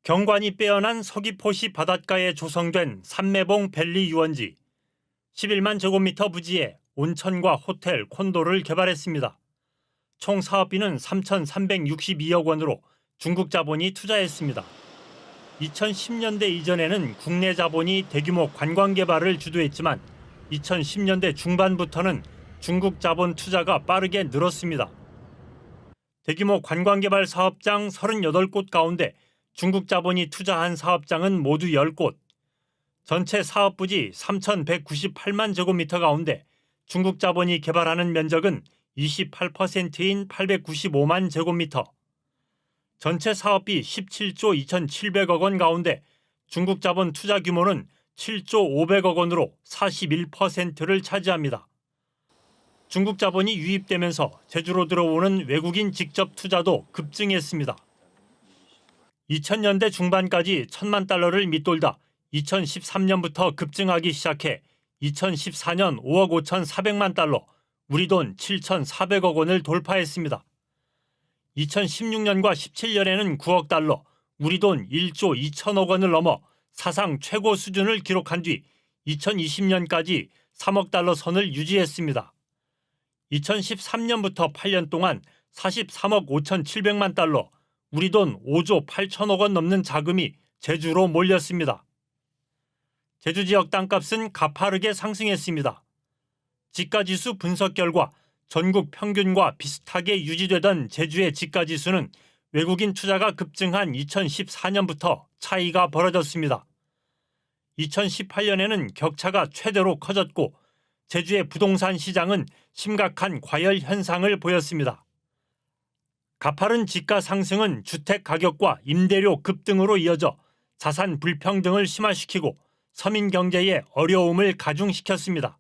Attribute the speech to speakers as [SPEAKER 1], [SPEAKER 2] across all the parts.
[SPEAKER 1] 경관이 빼어난 서귀포시 바닷가에 조성된 삼매봉 밸리 유원지. 11만 제곱미터 부지에 온천과 호텔, 콘도를 개발했습니다. 총 사업비는 3,362억 원으로 중국 자본이 투자했습니다. 2010년대 이전에는 국내 자본이 대규모 관광 개발을 주도했지만 2010년대 중반부터는 중국 자본 투자가 빠르게 늘었습니다. 대규모 관광 개발 사업장 38곳 가운데 중국 자본이 투자한 사업장은 모두 10곳. 전체 사업 부지 3,198만 제곱미터 가운데 중국 자본이 개발하는 면적은 28%인 895만 제곱미터. 전체 사업비 17조 2,700억 원 가운데 중국 자본 투자 규모는 7조 500억 원으로 41%를 차지합니다. 중국 자본이 유입되면서 제주로 들어오는 외국인 직접 투자도 급증했습니다. 2000년대 중반까지 1,000만 달러를 밑돌다 2013년부터 급증하기 시작해 2014년 5억 5,400만 달러, 우리 돈 7,400억 원을 돌파했습니다. 2016년과 17년에는 9억 달러, 우리 돈 1조 2천억 원을 넘어 사상 최고 수준을 기록한 뒤 2020년까지 3억 달러 선을 유지했습니다. 2013년부터 8년 동안 43억 5,700만 달러, 우리 돈 5조 8천억 원 넘는 자금이 제주로 몰렸습니다. 제주 지역 땅값은 가파르게 상승했습니다. 지가지수 분석 결과 전국 평균과 비슷하게 유지되던 제주의 지가지수는 외국인 투자가 급증한 2014년부터 차이가 벌어졌습니다. 2018년에는 격차가 최대로 커졌고 제주의 부동산 시장은 심각한 과열 현상을 보였습니다. 가파른 지가 상승은 주택 가격과 임대료 급등으로 이어져 자산 불평등을 심화시키고 서민 경제에 어려움을 가중시켰습니다.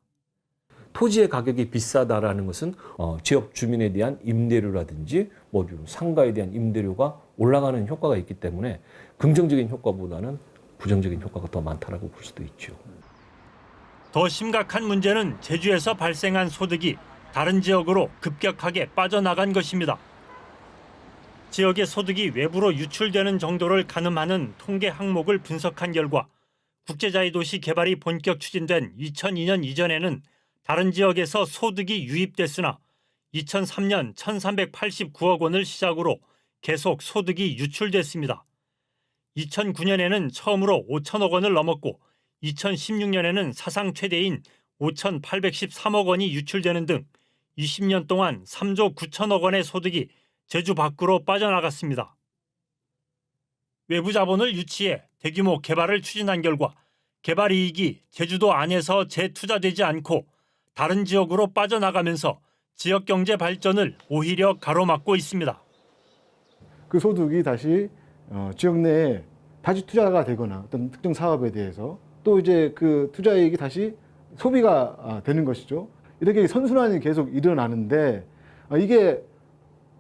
[SPEAKER 2] 토지의 가격이 비싸다라는 것은 지역 주민에 대한 임대료라든지 상가에 대한 임대료가 올라가는 효과가 있기 때문에 긍정적인 효과보다는 부정적인 효과가 더 많다라고 볼 수도 있죠.
[SPEAKER 1] 더 심각한 문제는 제주에서 발생한 소득이 다른 지역으로 급격하게 빠져나간 것입니다. 지역의 소득이 외부로 유출되는 정도를 가늠하는 통계 항목을 분석한 결과 국제자유 도시 개발이 본격 추진된 2002년 이전에는 다른 지역에서 소득이 유입됐으나 2003년 1,389억 원을 시작으로 계속 소득이 유출됐습니다. 2009년에는 처음으로 5천억 원을 넘었고 2016년에는 사상 최대인 5,813억 원이 유출되는 등 20년 동안 3조 9천억 원의 소득이 제주 밖으로 빠져나갔습니다. 외부 자본을 유치해 대규모 개발을 추진한 결과 개발 이익이 제주도 안에서 재투자되지 않고 다른 지역으로 빠져나가면서 지역 경제 발전을 오히려 가로막고 있습니다.
[SPEAKER 3] 그 소득이 다시 지역 내에 다시 투자가 되거나 어떤 특정 사업에 대해서 또 이제 그 투자 이익이 다시 소비가 되는 것이죠. 이렇게 선순환이 계속 일어나는데 이게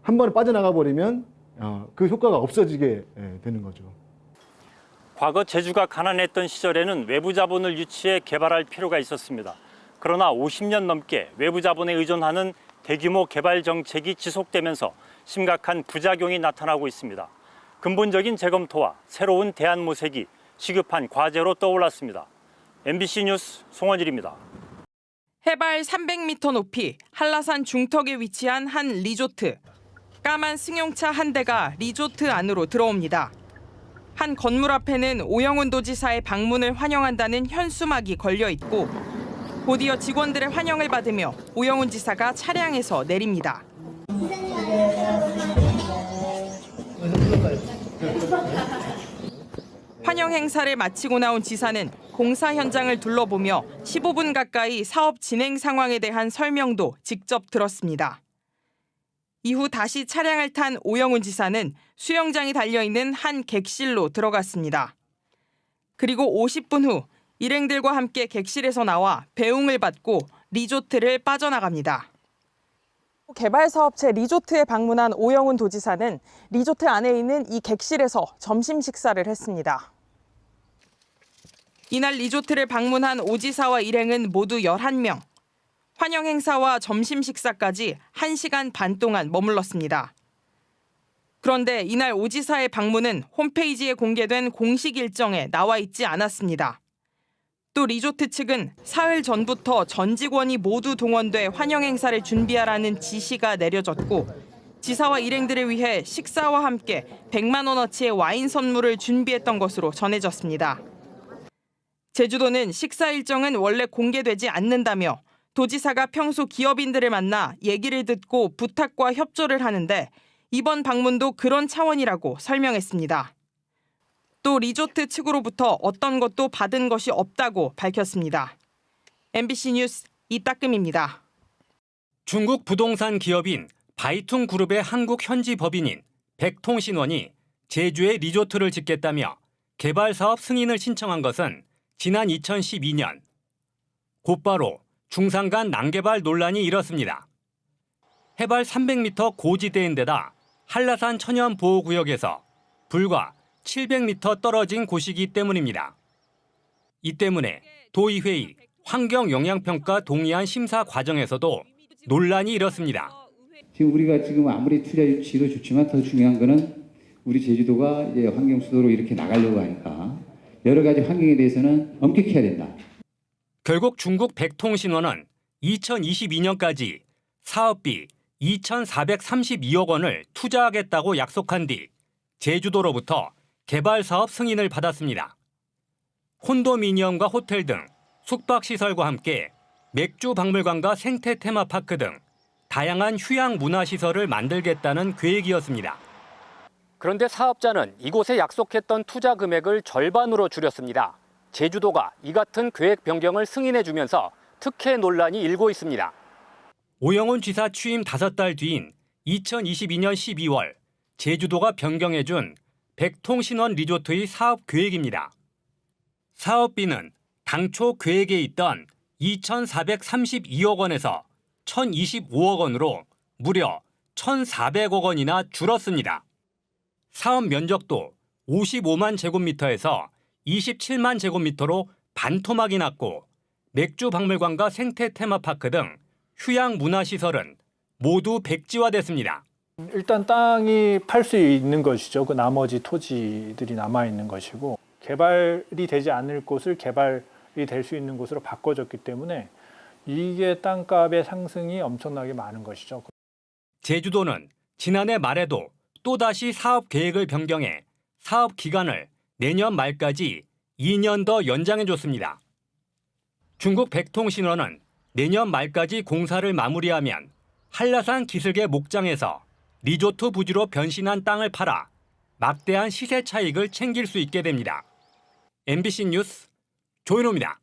[SPEAKER 3] 한 번에 빠져나가 버리면 그 효과가 없어지게 되는 거죠.
[SPEAKER 1] 과거 제주가 가난했던 시절에는 외부 자본을 유치해 개발할 필요가 있었습니다. 그러나 50년 넘게 외부 자본에 의존하는 대규모 개발 정책이 지속되면서 심각한 부작용이 나타나고 있습니다. 근본적인 재검토와 새로운 대안 모색이 시급한 과제로 떠올랐습니다. MBC 뉴스 송원일입니다.
[SPEAKER 4] 해발 300m 높이 한라산 중턱에 위치한 한 리조트. 까만 승용차 한 대가 리조트 안으로 들어옵니다. 한 건물 앞에는 오영훈 도지사의 방문을 환영한다는 현수막이 걸려 있고 곧이어 직원들의 환영을 받으며 오영훈 지사가 차량에서 내립니다. 환영 행사를 마치고 나온 지사는 공사 현장을 둘러보며 15분 가까이 사업 진행 상황에 대한 설명도 직접 들었습니다. 이후 다시 차량을 탄 오영훈 지사는 수영장이 달려있는 한 객실로 들어갔습니다. 그리고 50분 후 일행들과 함께 객실에서 나와 배웅을 받고 리조트를 빠져나갑니다. 개발 사업체 리조트에 방문한 오영훈 도지사는 리조트 안에 있는 이 객실에서 점심 식사를 했습니다. 이날 리조트를 방문한 오 지사와 일행은 모두 11명. 환영 행사와 점심 식사까지 1시간 반 동안 머물렀습니다. 그런데 이날 오 지사의 방문은 홈페이지에 공개된 공식 일정에 나와 있지 않았습니다. 또 리조트 측은 사흘 전부터 전 직원이 모두 동원돼 환영 행사를 준비하라는 지시가 내려졌고 지사와 일행들을 위해 식사와 함께 100만 원어치의 와인 선물을 준비했던 것으로 전해졌습니다. 제주도는 식사 일정은 원래 공개되지 않는다며 도지사가 평소 기업인들을 만나 얘기를 듣고 부탁과 협조를 하는데 이번 방문도 그런 차원이라고 설명했습니다. 또 리조트 측으로부터 어떤 것도 받은 것이 없다고 밝혔습니다. MBC 뉴스 이따금입니다.
[SPEAKER 5] 중국 부동산 기업인 바이퉁 그룹의 한국 현지 법인인 백통신원이 제주에 리조트를 짓겠다며 개발 사업 승인을 신청한 것은 지난 2012년. 곧바로 중상 간 난개발 논란이 일었습니다. 해발 300m 고지대인데다 한라산 천연보호구역에서 불과 700m 떨어진 곳이기 때문입니다. 이 때문에 도의회의 환경영향평가 동의안 심사 과정에서도 논란이 일었습니다.
[SPEAKER 6] 지금 우리가 아무리 투자 유치도 좋지만 더 중요한 거는 우리 제주도가 이제 환경 수도로 이렇게 나가려고 하니까 여러 가지 환경에 대해서는 엄격해야 된다.
[SPEAKER 5] 결국 중국 백통신원은 2022년까지 사업비 2,432억 원을 투자하겠다고 약속한 뒤 제주도로부터 개발 사업 승인을 받았습니다. 콘도미니엄과 호텔 등 숙박시설과 함께 맥주 박물관과 생태 테마파크 등 다양한 휴양 문화시설을 만들겠다는 계획이었습니다. 그런데 사업자는 이곳에 약속했던 투자 금액을 절반으로 줄였습니다. 제주도가 이 같은 계획 변경을 승인해주면서 특혜 논란이 일고 있습니다. 오영훈 지사 취임 5달 뒤인 2022년 12월 제주도가 변경해준 백통신원 리조트의 사업 계획입니다. 사업비는 당초 계획에 있던 2,432억 원에서 1,025억 원으로 무려 1,400억 원이나 줄었습니다. 사업 면적도 55만 제곱미터에서 27만 제곱미터로 반토막이 났고 맥주 박물관과 생태 테마파크 등 휴양 문화시설은 모두 백지화됐습니다.
[SPEAKER 7] 일단 땅이 팔 수 있는 것이죠. 그 나머지 토지들이 남아 있는 것이고 개발이 되지 않을 곳을 개발이 될 수 있는 곳으로 바꿔줬기 때문에 이게 땅값의 상승이 엄청나게 많은 것이죠.
[SPEAKER 5] 제주도는 지난해 말에도 또다시 사업 계획을 변경해 사업 기간을 내년 말까지 2년 더 연장해줬습니다. 중국 백통신원은 내년 말까지 공사를 마무리하면 한라산 기슭의 목장에서 리조트 부지로 변신한 땅을 팔아 막대한 시세 차익을 챙길 수 있게 됩니다. MBC 뉴스 조인호입니다.